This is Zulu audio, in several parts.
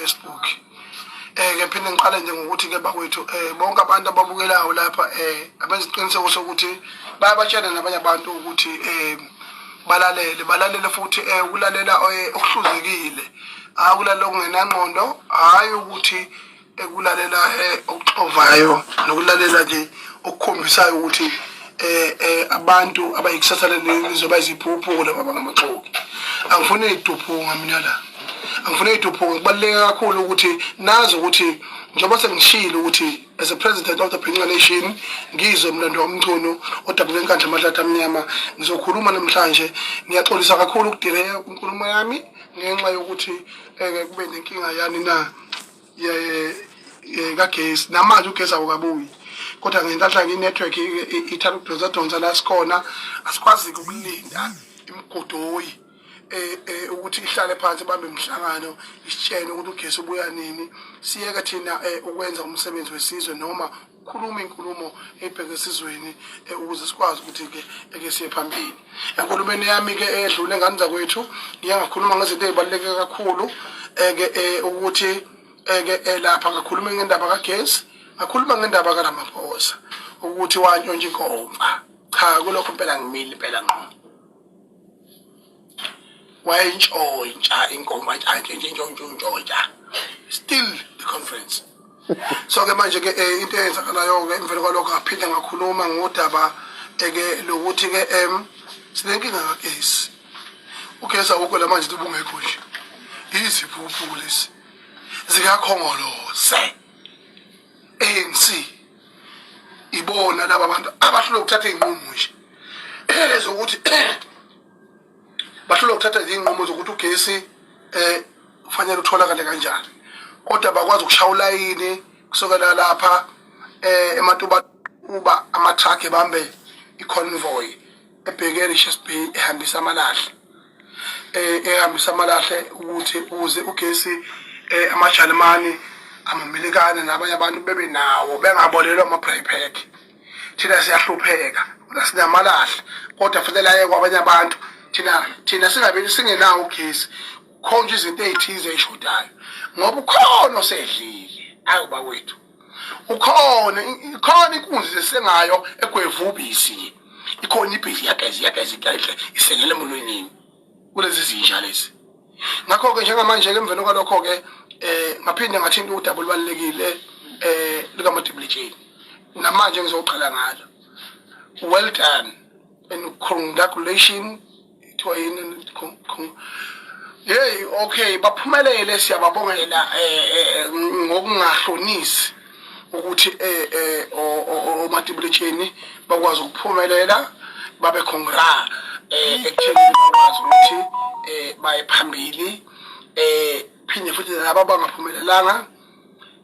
Facebook. Ke phinde ngiqale nje ngokuthi ke bakwethu bonke abantu ababukelayo lapha abenza iqiniseko sokuthi bayabatshela nabanye abantu ukuthi balalele futhi ukulalela okuhluzekile akulalela okungenangqondo hayi ukuthi ekulalela okuxovayo nokulalela nje okukhombisayo ukuthi abantu abayikusasa lelizwe bayiziphuphuko laba bangamaxoki. Angifuni iduphunga mina la. Angifuni iduphunga kubaluleke kakhulu ukuthi nazi ukuthi njengoba sengishilo ukuthi as a president of the Bhinqa Nation ngizwe mlando womchunu odabule enkandla amahlathi amnyama ngizokhuluma namhlanje. Ngiyaxolisa kakhulu ukudileya inkulumo yami ngenxa yokuthi kube nenkinga yani na kagesi namanje ugesi awukabuyi kodwa ngenhlanhla inetwork ithatha ukudonsa la sikhona asikwazi ukulinda imgodoyi ukuthi ihlale phansi bambe umhlangano isitshene ukuthi ugesi ubuya nini siyeke thina ukwenza umsebenzi wesizwe noma ukukhuluma inkulumo ebheke esizweni ukuze sikwazi ukuthi ke siye phambili. Enkulumeni yami ke edlule ngani zakwethu ngiyangakhuluma ngezinto ezibaluleke kakhulu ukuthi lapha ngakhuluma ngendaba kagesi ngakhuluma ngendaba kaNamaphosa ukuthi wantshontsha inkomba cha kulokho impela ngimile impela ngqo wayintshontsha inkomba ntshontsha still the conference. So ke manje ke into eyenzakalayo ke emvelo kwalokho ngaphinde ngakhuluma ngodaba ke lokuthi ke sinenkinga kagesi ugesi awukho la manje ubungekho nje iziphuphu lesi zikakhongolose ANC ibona laba bantu abahlula ukuthatha izinqumo nje ezokuthi bahlula ukuthatha izinqumo zokuthi ugesi kufanele utholakale kanjani kodwa bakwazi ukushawula yini kusukela lapha ematuba uba ama-truck ebambe i-convoy ebheke Richards Bay ehambisa amalahle ukuthi uze ugesi amaJalimani amaMelekane nabanye abantu bebe nawo bengabolelwa ama-payback. Thina siyahlupheka kodwa sinamalahle kodwa futhi aye kwabanye abantu thina singabe singenawo ugesi khona izinto ezithize ezishodayo ngoba ukhona osedlile ayuba wethu ikhona inkunzi esengayo egwevubisi ikhona ibhizi yagezi kahle isengele emulweni kulezi zinja lezi. Ngakho ke njengamanje ke emveni kwalokho ke ngaphinde ngathinta udaba olubalekile likaMadibulitsheni namanje ngizoqala ngalo. Well done and congratulations to yini okay baphumelele siyababongela ngokungahlonisi ukuthi oMadibulitsheni bakwazi ukuphumelela babe congrats ekutheni bakwazi ukuthi baye phambili phinde futhi laba bangaphumelelanga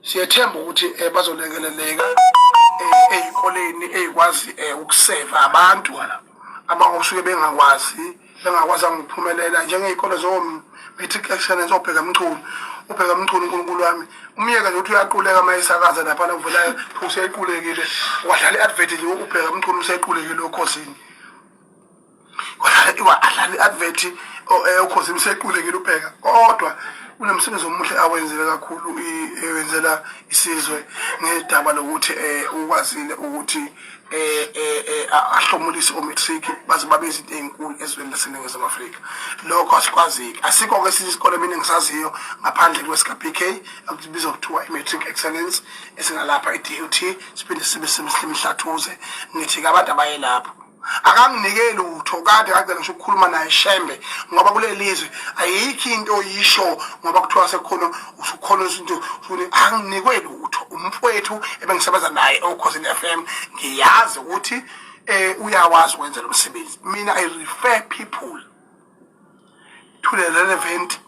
siyethemba ukuthi bazolekeleleka ezikoleni ezikwazi ukuseva abantu abangosuke bengakwazi ukuphumelela njengezikole zo-matric excellence obheka mchunu uNkulunkulu wami umyeka nje uthi uyaquleka mayisakaza lapha uvela useyiqulekile wadlala i-advert nje ubheka mchunu useyiqulekile okhosini wadlala i-advert okhosini useyiqulekile ubheka kodwa unomsebenzi omuhle awenzele kakhulu ewenzela isizwe ngedaba lokuthi ukwazile ukuthi ahlomulise omatric baze babe izinto ezinkulu ezweni laseNingizimu Afrika. Lokho asikwaziki asikho ke isikole mina ngisaziyo ngaphandle kweSKPK akubizwa kuthiwa i-matric excellence esingalapha eDUT siphinde sibe semhlathuze ngithi abantu abaye lapho akanginike lutho kade kade ngisho ukukhuluma naye Shembe ngoba kule lizwe ayikho into oyisho ngoba kuthiwa sekhona usukhona izinto ufune anginikwe lutho umfowethu ebengisebenza naye okhosini FM ngiyazi ukuthi uyawazi ukwenza lo msebenzi. Mina I refer people to the relevant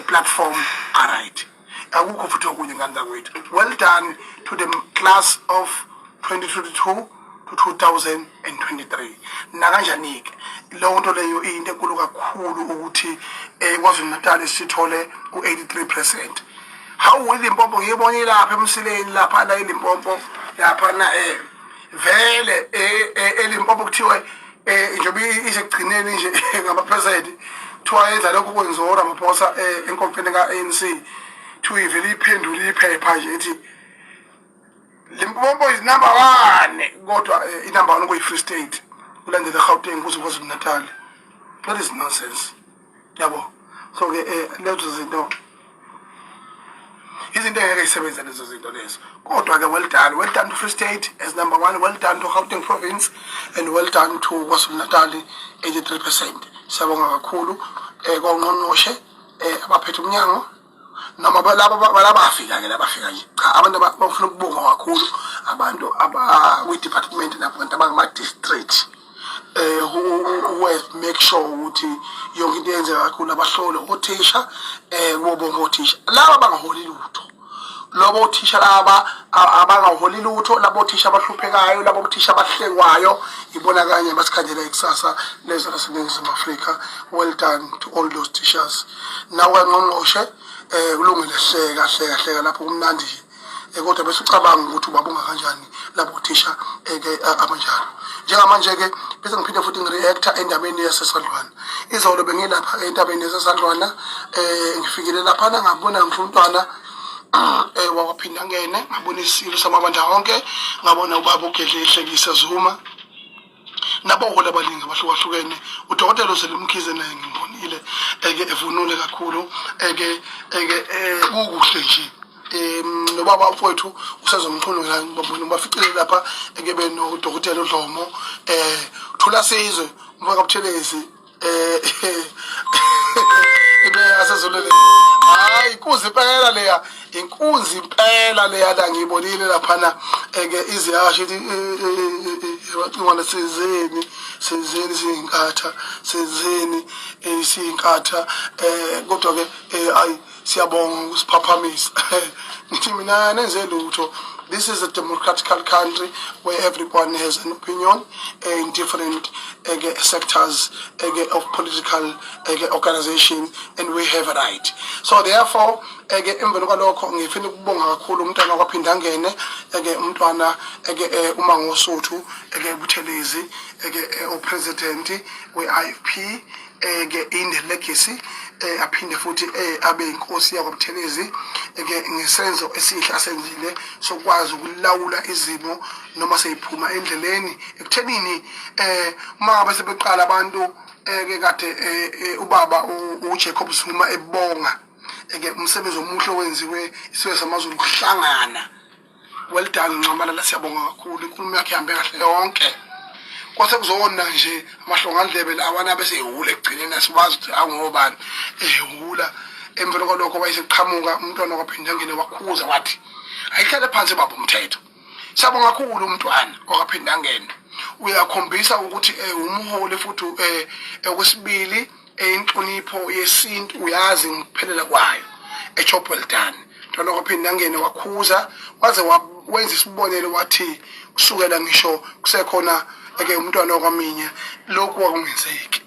platform right akukho futhi okunye nganda kwethu. Well done to the class of 2022 to 2023 nakanjani ke lo nto leyo into enkulu kakhulu ukuthi kwaZulu Natal sithole u83%. How iLimpopo ngiyibona lapha emsileni lapha la iLimpopo lapha na vele eLimpopo kuthiwa njobe isekugcineni nje ngama president kuthiwa yenza lokho kwenziwa uRamaphosa enkompeni kaANC to ivele iphendule iphepha nje ethi Limpopo is number 1 kodwa inumber 1 kuyi-Free State ulandele eGauteng kuze KwaZulu-Natal. That is nonsense. Yabo. So ke lezo zinto izinto engeke isebenza lezo zinto lezo. Kodwa ke well done to Free State as number 1, well done to Gauteng province and well done to KwaZulu-Natal 83%. Siyabonga kakhulu kwangqongqoshe abaphethe umnyango noma laba bafika ke labafika nje cha abantu bafuna ukubonga kakhulu abantu aba department nabantu abangama-district who make sure ukuthi yonke into yenzeka kakhulu abahlole othisha kubonga othisha laba bangaholi lutho lobo othisha laba abangaholi lutho labo othisha abahluphekayo labo othisha abahlekwayo ibona kanye basikhandela ikusasa lezo laseNingizimu Afrika. Well done to all those teachers. Nawe ngqongqoshe kulungile hleka lapho kumnandi kodwa bese ucabanga ukuthi ubabonga kanjani labo thisha abanjalo. Njengamanje ke bese ngiphinde futhi ngireactor endabeni yaseSandlwana. Izolo bengilapha endabeni yaseSandlwana ngifikile lapha ngabona ngumntwana wakwaphinda ngene ngabona isilo samabandla wonke ngabona ubaba uGedle ehlekisa Zuma nabohola abalingi abahlukahlukene udokotela uZelimkhize naye ngimbonile evunule kakhulu kukuhle nje nobaba mfowethu usezomchunu ngibona baficile lapha benodokotela uDlomo thula sizwe umfaka Buthelezi asezolele hayi inkunzi impela leya la ngiyibonile lapha na iziyasho ngwana sezeni siyinkatha kodwa ke ayi siyabonga usiphaphamisa ngithi mina nenze lutho. This is a democratical country where everyone has an opinion in different sectors of political organization, and we have a right. So therefore, emveni kwalokho ngifuna ukubonga kakhulu umntwana kwaphinda ngene umntwana uma ngosuthu Buthelezi upresident we-IFP in the legacy aphinde futhi abe inkosi yakwabuthelezi ngesenzo esihle asenzile sokwazi ukulawula izimo noma seyiphuma endleleni ekuthenini uma sebeqala abantu kade ubaba uJacob Zuma ebonga umsebenzi omuhle owenziwe isizwe samaZulu ukuhlangana. Well done Nxamalala, siyabonga kakhulu inkulumo yakhe ihambe kahle yonke. Kwase kuzona nje amahlongandlebe lawana bese ehula ekugcineni asibazi ukuthi angobani ehula emveni kwalokho wayeseqhamuka umntwana kwaphinda ngene wakhuza wathi ayihlale phansi baba umthetho. Siyabonga kakhulu umntwana kwaphinda ngene uyakhombisa ukuthi umholi futhi okwesibili inhlonipho yesintu uyazi ngiphelela kwayo ejob well done. Mntwana kwaphinda ngene wakhuza waze wenza isibonelo wathi kusukela ngisho kusekhona umntwana wakwaminye lokhu wakungenzeki.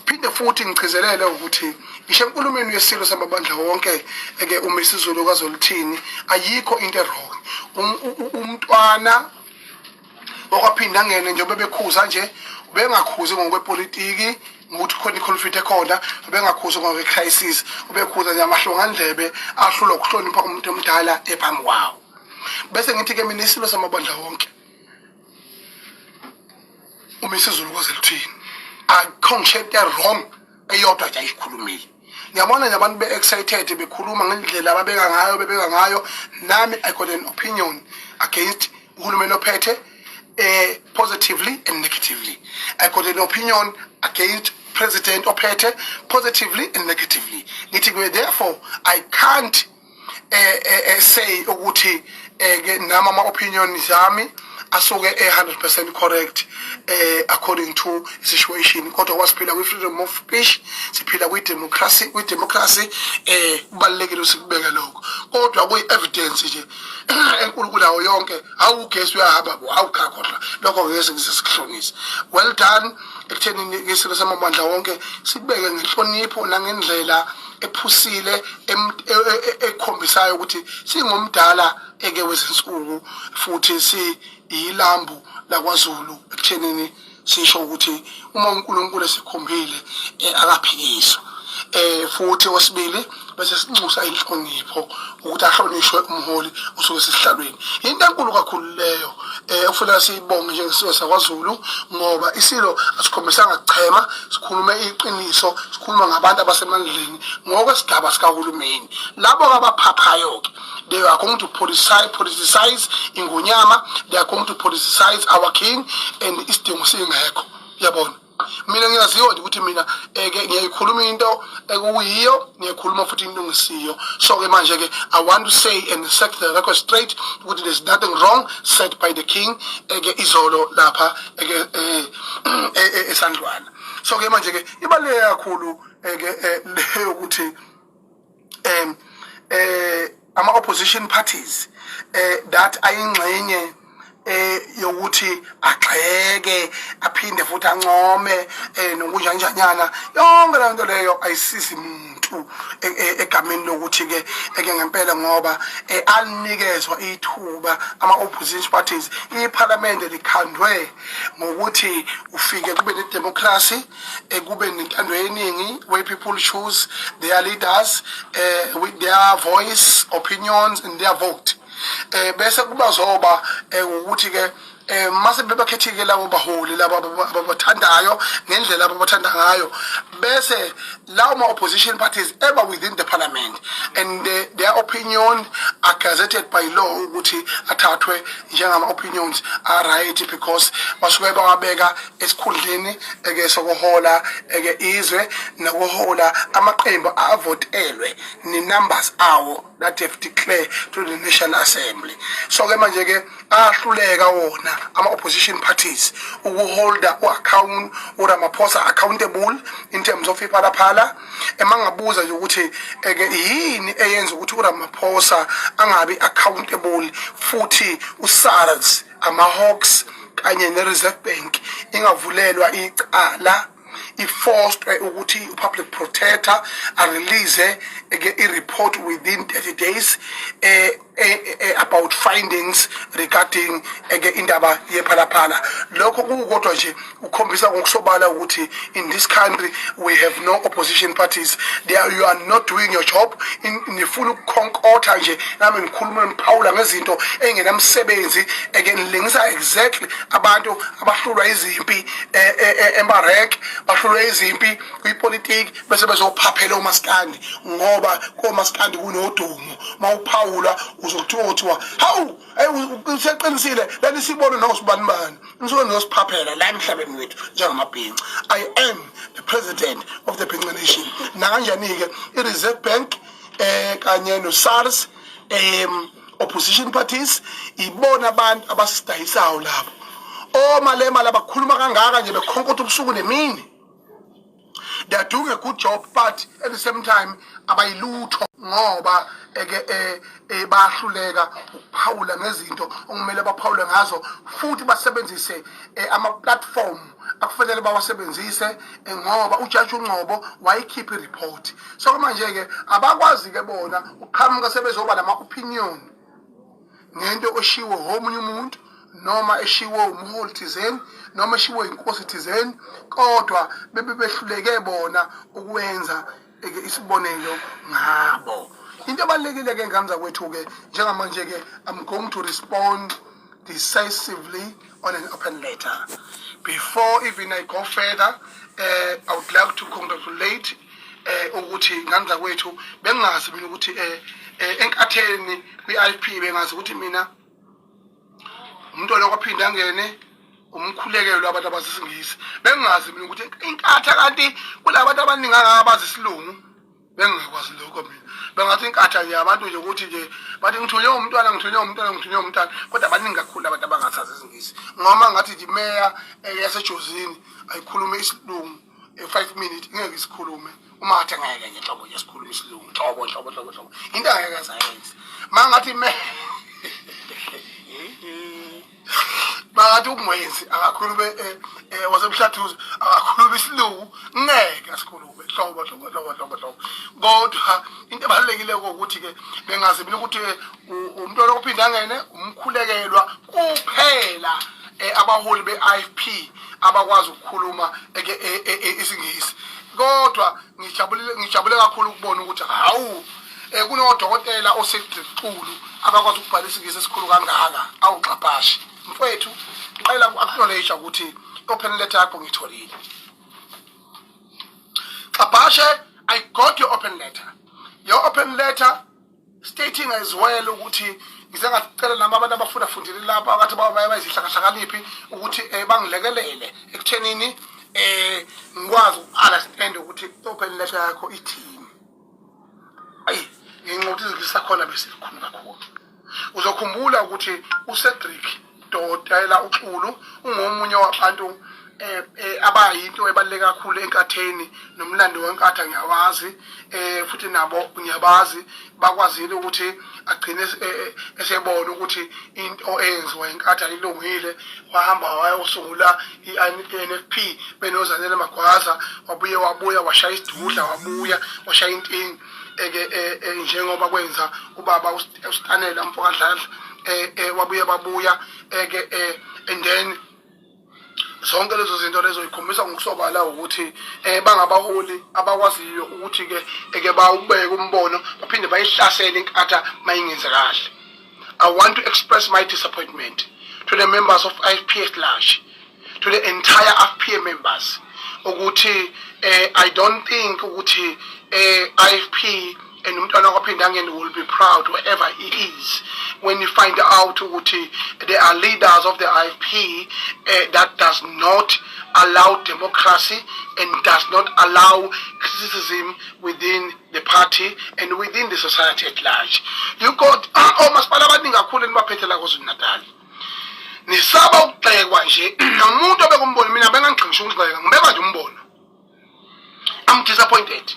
Phinde futhi ngichizelele ukuthi ngisho enkulumeni yesilo samabandla wonke uMisizulu kaZolithini ayikho into wrong. Umntwana wakwaphinda ngene njengoba bekhuza nje ubengakhuzi ngokwepolitiki ukuthi khona iconflict ekhona ubengakhuzi ngokwecrisis ubekhuza nje amahlongandlebe ahlulwa ukuhlonipha umuntu omdala ephambi kwawo. Bese ngithi ke mina isilo samabandla wonke uMisizulu kaZolithini akhonshete wrong eyodwa nje ayikhulumile. Ngiyabona nje abantu be-excited bekhuluma ngendlela ababeka ngayo nami I got an opinion against uhulumeni ophethe positively and negatively. I got an opinion against President ophethe positively and negatively. Therefore I can't say ukuthi nama ama opinion zami asuke 100% correct according to situation. Kodwa wasiphila with freedom of speech, siphila with democracy kubalekile usikubeka lokho. Kodwa kuyi evidence nje enkulu kulawo yonke awugesi uyahamba awukhakhohlwa lokho ngeke ngisihlonise. Well done ekuthenini ngesilo samabandla wonke sibeke ngenhlonipho nangendlela ephusile ekhombisayo ukuthi singomdala wezinsuku futhi ilambu lakwaZulu ekuthenini sisho ukuthi uma uNkulunkulu esikhombile akaphikiswa. futhi wesibili bese sinxusa inhlonipho ukuthi ahlonishwe umholi usuke sisihlalweni. Into enkulu kakhulu leyo ufuna siyibonge njengesizwe sakwaZulu ngoba isilo asikhombisanga chema, sikhulume iqiniso, sikhuluma ngabantu abasemandleni ngokwesigaba sikahulumeni. Labo abaphaphayo ke they are going to politicize ingonyama, they are going to politicize our king and isidingo singekho. Yabona, mina ngiyaziyo ukuthi mina ngiyayikhuluma into ekuyiyo, ngiyakhuluma futhi into ngisiyo. So ke manje ke I want to say and set the record straight ukuthi there's nothing wrong said by the king izolo lapha eSandlwana. So ke manje ke ibaleke kakhulu leyo ukuthi ama opposition parties that ayingxenye yokuthi agxeke aphinde futhi ancome nokunjanjanyana yonke le nto leyo ayisizi umuntu egameni lokuthi ke ngempela ngoba alinikezwa ithuba ama opposition parties iparliament likhandwe ngokuthi ufike kube ne democracy, kube nentando yeningi where people choose their leaders with their voice, opinions and their vote. Bese kuba zoba ukuthi ke mase bebakhethike labo baholi labo ababathandayo ngendlela ababathanda ngayo, bese lawo ma opposition parties ever within the parliament and their opinion are gazetted by law ukuthi athathwe njengama opinions are right because basuke bawabeka esikhundleni sokuhola izwe nokuhola amaqembu avotelwe ni numbers awo that have declared to the National Assembly. So ke manje ke ahluleka wona ama opposition parties ukuholda account or amaphosa accountable in terms of iphalaphala. Emangabuza nje ukuthi yini eyenza ukuthi uRamaphosa angabi accountable futhi uSARS ama-Hawks kanye ne-Reserve Bank ingavulelwa icala forced ukuthi public protector release a report within 30 days about findings regarding indaba yephalaphala. Lokho kukodwa nje ukhombisa ngokusobala ukuthi in this country we have no opposition parties. You are not doing your job. Nifuna ukukhonkotha nje nami ngikhuluma ngiphawula ngezinto engenamsebenzi lengisa exactly abantu abahlulwa izimpi embarek, bahlulwa izimpi kwipolitiki bese bezophaphela umaskandi ngoba komaskandi kunodumo mawuphawula uzokuthiwa hawu useqinisile lani sibone nosibani nisuke noziphaphela la emhlabeni wethu njengamabhinqa. I am the president of the Bhinqa Nation. Na kanjani ke i-Reserve Bank kanye no-SARS opposition parties ibona abantu abasidayisayo lapho omalema labakhuluma kangaka nje bekhonkotha ubusuku nemini. They are doing a good job, but at the same time, abayilutho ngoba bahluleka ukuphawula ngezinto okumele baphawule ngazo futhi basebenzise ama platform akufanele bawasebenzise ngoba uJudge uNgcobo wayikhipha report. So manje ke abakwazi ke bona uqhamuka sebezoba nama opinion ngento oshiwo omunye umuntu noma eshiwo umholi thizeni noma eshiwo inkosi thizeni kodwa bebehluleke bona ukwenza isibonelo ngabo. Into ebalekile ke ngamza kwethu ke njengamanje ke I'm going to respond decisively on an open letter. Before even I go further, I would like to congratulate ukuthi ngamza kwethu bengazi mina ukuthi enkatheni kwi-IFP bengazi ukuthi mina umuntu lokuphinda ngene umkhulekelo abantu abasisingisi bengazi mina ukuthi inkatha kanti kulabantu abaningi abazi isilungu bengakwazi lokho mina bengathi inkatha nje abantu nje ukuthi nje bathi ngithunywe umntwana kodwa abaningi kakhulu abantu abangasazi isingisi ngoma ngathi nje meya yasejozini ayikhulume isilungu 5 minutes ngeke isikhulume uma athi ngeke nje hlobo nje sikhulume isilungu hlobo into angeke asayenze mangathi me bathi umwenzi akakhulume wasemhlathuzo akakhulume isilungu ngeke asikhulume hlobo kodwa into ebalekile ukuthi ke bengazi mina ukuthi umuntu lokuphinda ngene umkhulekelwa kuphela abaholi be-IFP abakwazi ukukhuluma isingisi kodwa ngijabule kakhulu ukubona ukuthi hawu kunodokotela osequlu abakwazi ukubhalisa ingisi esikhulu kangaka awuxaphashi mfowethu ngicela acknowledge ukuthi open letter yakho ngitholile xapashe I got your open letter stating as well ukuthi ngize ngacela nami abantu abafundile lapha akathi bayizihlakahlakaniphi ukuthi bangilekelele ekuthenini ngikwazi ukunderstand ukuthi open letter yakho ithini ayi nginqothi ngisakhona bese likhulu kakhulu uzokhumbula ukuthi uCedric Dotela uXulu ungomunye wabantu abayinto ebaluleke kakhulu enkatheni nomlando wenkatha ngiyawazi futhi nabo ngiyabazi bakwazile ukuthi agcine esebona ukuthi into enziwa enkatha ilungile wahamba wayosungula iNFP benozanele magwaza wabuya washaya isidudla wabuya washaya intingi njengoba kwenza ubaba uStanela Mfokadladla babuya and then zonke lezo zinto lezo ikhombisa ngokusobala ukuthi bangabaholi abakwaziyo ukuthi ke bawubeke umbono baphinde bayihlasele inkatha mayingenze kahle. I want to express my disappointment to the members of IFP at large, to the entire IFP members ukuthi I don't think ukuthi IFP and umntwana kwaPhindangeni will be proud wherever he is when you find out ukuthi there are leaders of the IFP that does not allow democracy and does not allow criticism within the party and within the society at large. You got omasipala abaningi kakhulu enibaphethe la KwaZulu-Natal. Nisaba ukugxekwa nje nomuntu obekumbona mina bengangixingisha ukugxeka ngibeka nje umbono. I'm disappointed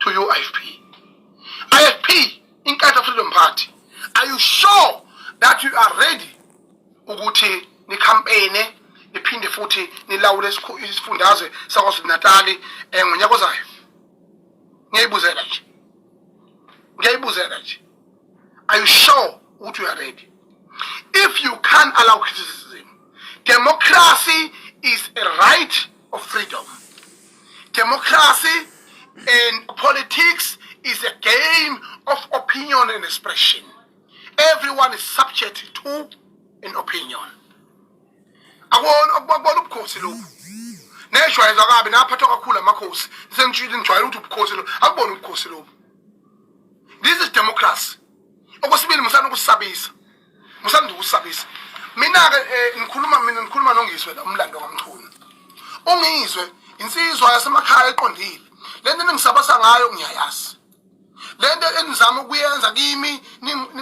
to you IFP. IFP, Inkatha Freedom Party, are you sure that you are ready ukuthi ni campaign niphinde futhi nilawule isifundazwe saKwaZulu-Natal ngonyaka ozayo? Ngiyayibuzela nje. Are you sure ukuthi you are ready? If you can't allow criticism, democracy is a right of freedom. Democracy and politics is a game of opinion and expression. Everyone is subject to an opinion. Akubona ubukhosi lokho. Neshwayeza kabi naphatha kakhulu amakhosi. Sengitshile ngijwayele ukuthi ubukhosi lokho. Akubona ubukhosi lokho. This is democracy. Okwesibili musana ukusabisa. Musanda ukusabisa. Mina ke ngikhuluma nongizwe la umlando kaMchunu. Ungizwe insizwa yasemakhaya eqondile. Lento engisabasa ngayo ngiyayazi. Lento enizama ukuyenza kimi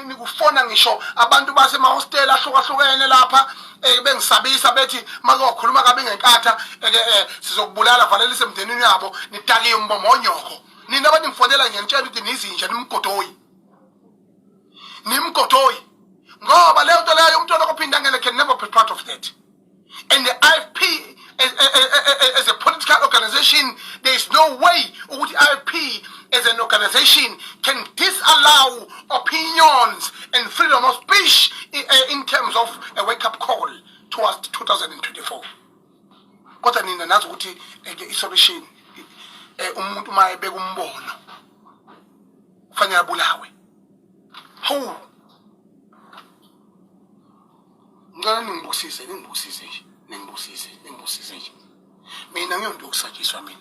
nikufona ngisho abantu basemahostela ahlukahlukene lapha bengisabisa bethi makukhuluma kabi ngenkatha sizokubulala valelise emndenini yabo nitakiye umbomonyoko. Nina abantu ngifonela ngiyantshela ukuthi nizinja nimgodoyi ngoba le nto leyo umuntu okaphindangene can never be part of that. And the IFP as a political organization, there is no way ukuthi IFP as an organization can disallow opinions and freedom of speech in terms of a wake-up call towards 2024. Kodwa nina nazi ukuthi isolution umuntu uma ebeka umbono kufanele abulawe. Hawu. Ngicela ningibusise nje. Mina ngiyonto ukusatshiswa mina.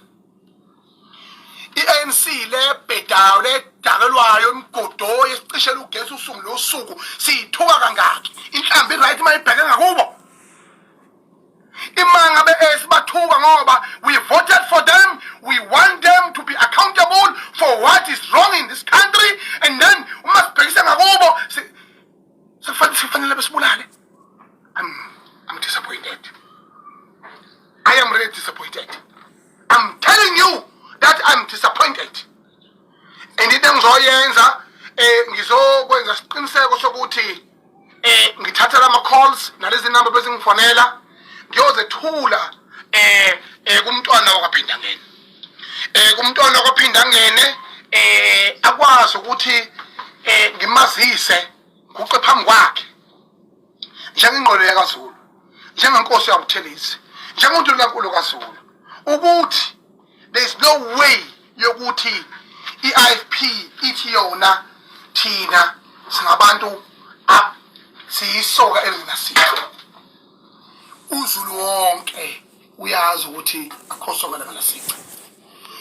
iANC lebhedayo ledakelwayo imgodo yesicishela ugesi usuku losuku siyithuka kangaki. Inhlambi right mayibheke ngakubo. Imanga beS bathuka ngoba we voted for them. We want them to be accountable for what is wrong in this country, and then uma sibhekisa ngakubo sifanele besibulale. I'm disappointed. I am really disappointed. I'm telling you that I'm disappointed. And into engizoyenza ngizokwenza isiqiniseko sokuthi ngithatha lama calls nalezi number bezingifonela ngiyozethula kumntwana wakwaPhindangene. Kumntwana wakwaPhindangene akwazi ukuthi ngimazise kuqe phambi kwakhe. Njengengqondo yakaZulu, njengenkosi yabuThelisi, njengomuntu lankulu kaZulu ukuthi There's no way yokuthi i-IFP ithi yona thina singabantu siyisoka elingasitho. Uzulu wonke uyazi ukuthi akhosoka langasitho.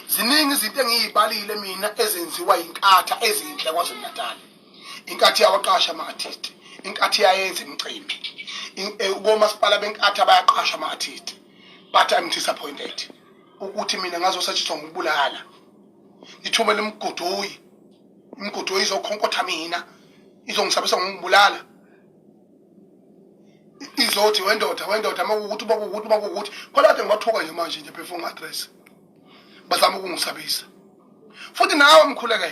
Ziningi izinto engiyibalile mina ezenziwa inkatha ezinhle kwaZulu Natal. Inkathi yawaqasha ama-artist, inkathi yayenza imicimbi. Komasipala benkatha bayaqasha ama-artist. But I'm disappointed ukuthi mina ngazosetshenziswa ngokubulala. Ngithumele imgodoyi. Imgodoyi izokhonkotha mina. Izongisabisa ngokubulala. Izothi wendoda makukuthi khona kade ngibathoka nje manje nje before ngi-address. Bazama ukungisabisa. Futhi nawe wamkhulekwa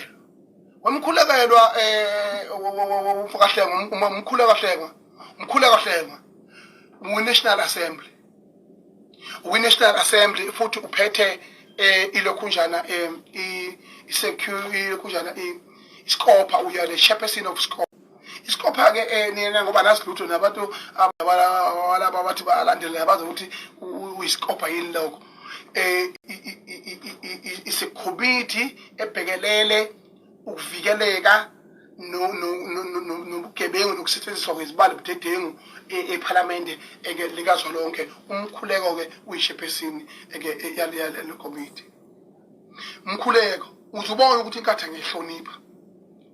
umkhulekahlengwa uNational Assembly. National Assembly futhi uphethe ilokhunjana i-security ilokhunjana iskopa uya the chairperson of scope. Iskopa ke nina ngoba nasilutho nabantu abalaba bathi balandela bazokuthi uyiskopa yini lokho. Is a committee ebhekelele ukuvikeleka nobugebengu nokusetshenziswa kwezibalo budedengu eParliament likazwelonke. Umkhuleko ke uyishephesini yale committee. Umkhuleko uzubona ukuthi inkatha ngihlonipha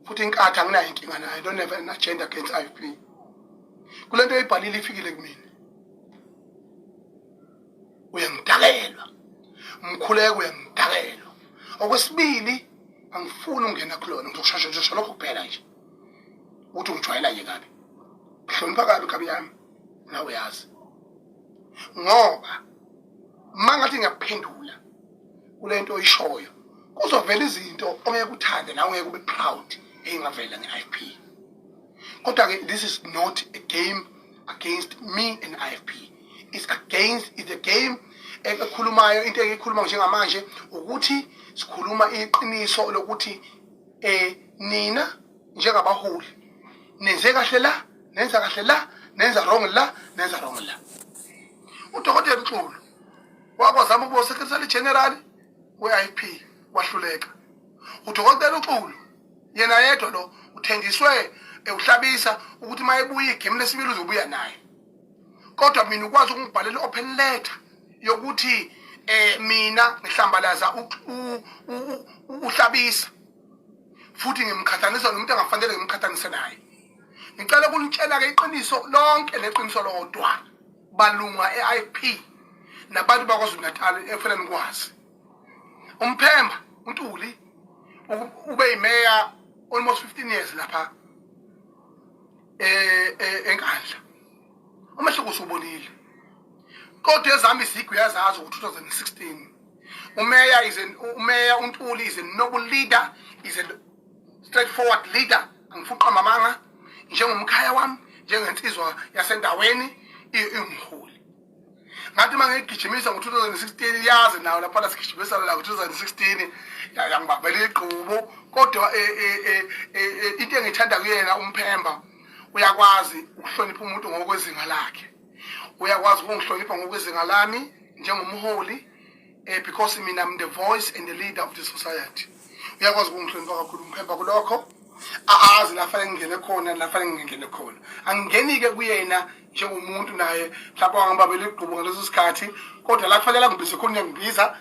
futhi inkatha anginayo inkinga nayo. I don't have an agenda against IFP. Kulento eyibhalile ifikile kumina. Uyangidakelwa. Umkhuleko uyangidakelwa. Okwesibili angifuni ungena kulona ngizoshasha lokho kuphela nje. Uthi ungijwayela nje kabi. Hlonipha kabi kabi yami. Nawe yazi. Ngoba mangathi ngiyaphendula kulento oyishoyo kuzovela izinto ongeke uthande nawe ungeke ube proud engavela ngeIFP. Kodwa ke this is not a game against me and IFP. It's a game ekhulumayo into ekhuluma njengamanje ukuthi sikhuluma iqiniso lokuthi nina njengabaholi nenze kahle la nenza kahle la nenza wrong la nenza wrong la. Udokotela Mxulu wakwazama ukuba secretary general we-IFP wahluleka. Udokotela Mxulu yena yedwa lo uthenjiswe uhlabisa ukuthi mayebuya igame lesibili uzobuya naye. Kodwa mina ukwazi ukungibhalela open letter yokuthi mina ngihlambalaza uhlabisa futhi ngimkhathanisa nomuntu angafanele ngimkhathanise naye. Ngicela ukunitshela ke iqiniso lonke leqiniso lodwa balunga eIFP nabantu bakwaZulu Natal efanele nikwazi. Umphemba uNtuli ube yimeya almost 15 years lapha enkandla. Umehluko usubonile. Kodwa ezami izigwe yazazi ngo2016. Umeya uNtuli is a noble leader, is a straightforward leader. Angifuqa mamanga njengomkhaya wami, njengensizwa yasendaweni imholi. Ngathi mangigijimisa ngo2016 yazi nawo lapha la sigijimisa la ngo2016 yangibabela iqhubu. Kodwa into engithanda kuyena umphemba uyakwazi ukuhlonipha umuntu ngokwezinga lakhe. Uyakwazi ukungihlonipha ngokwezinga lami njengomholi because mina I'm the voice and the leader of the society. Uyakwazi ukungihlonipha kakhulu umphemba kulokho. Azi la fanele ngene khona la fanele ngingene khona. Angingeni ke kuyena njengomuntu naye mhlawumbe wangibabela iqhubu ngaleso sikhathi kodwa la kufanele ngibize khona ngibiza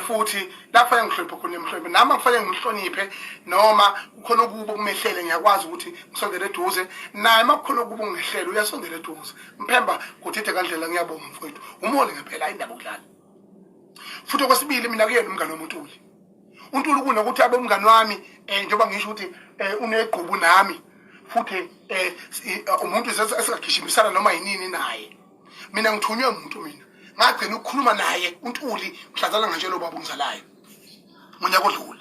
futhi la kufanele ngihloniphe khona emhloniphe nami kufanele ngihloniphe noma ukhona ukuba kumehlele ngiyakwazi ukuthi ngisondele eduze naye makukhona ukuba ungehlele uyasondela eduze. Mphemba kuthithe kandlela ngiyabonga mfowethu umholi ngempela indaba okudlala. Futhi okwesibili mina kuyena umngane woMntuli. uNtuli kunokuthi abe umngane wami njengoba ngisho ukuthi uneqhubu nami futhi umuntu esingagishimisana noma yinini naye. Mina ngithunywe umuntu mina ngagcina ukukhuluma naye uNtuli mhlazana ngatshela ubaba ungizalayo ngonyaka odlule.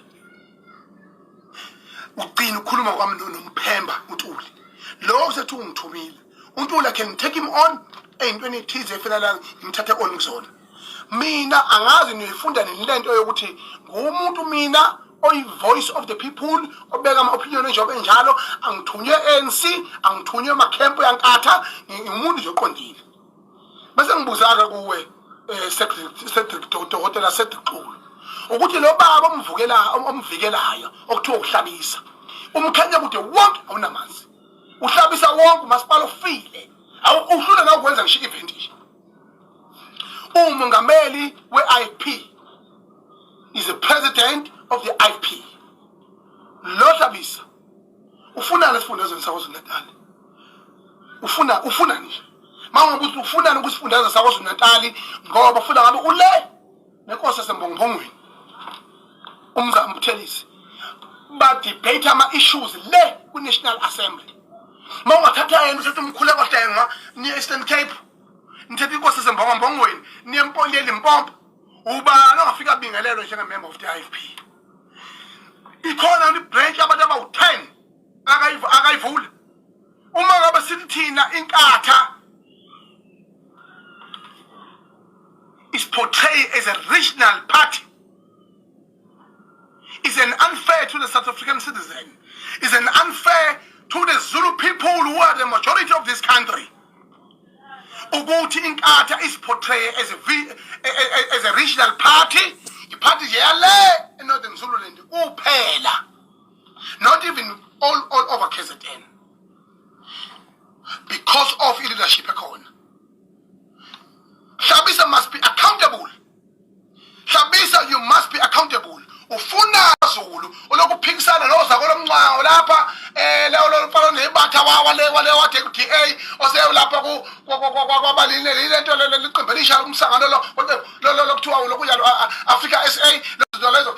Ugcina ukukhuluma kwami nomphemba uNtuli lo usethu ungithumile uNtuli can take him on eyintweni ethize efela la ngimthathe on kuzona. Mina angazi niyifunda nilento yokuthi ngumuntu mina oyi voice of the people obeka ama opinion njengoba enjalo angithunywe ANC angithunywe emakhempu yankatha umuntu nje oqondile. Bese ngibuzaka kuwe Dr. Sedikulu ukuthi lo baba omvikelayo okuthiwa uhlabisa umkhanya kude wonke awunamanzi uhlabisa wonke umasipala ofile awuhlula na ukwenza ngisho event nje umongameli we-IFP is the president of the IFP lo hlabisa ufuna lesifundazweni saKwaZulu-Natal ufuna nje mangokuthi ufuna ukusifundazwe saKwaZulu-Natal ngoba ufuna ngabe ule nenkosi yasembongibongweni umzamo Buthelezi ba debate ama issues le ku National Assembly mawungathatha yena usethi umkhule kwaHlenga ni Eastern Cape nithethe inkosi yasembongibongweni ni empondeli impompo ubani ongafika bingelelo njenge member of the IFP ikhona ibranch abantu abawu10 akayivula uma ngabe sithina inkatha is portrayed as a regional party is an unfair to the South African citizen, is an unfair to the Zulu people who are the majority of this country. Uguti Inkatha is portrayed as a regional party. The party yale in Northern Zululand, upela, not even all over KZN, because of leadership. Shabisa must be accountable. Shabisa, you must be accountable. Ufuna Zulu olokuphikisana nozakolo mncwawo lapha lo mfana nebatha wale wathe uDA oseyolapha kwabaline lento liqembelisha umsangano lo kuthiwa lokuya Africa SA lezo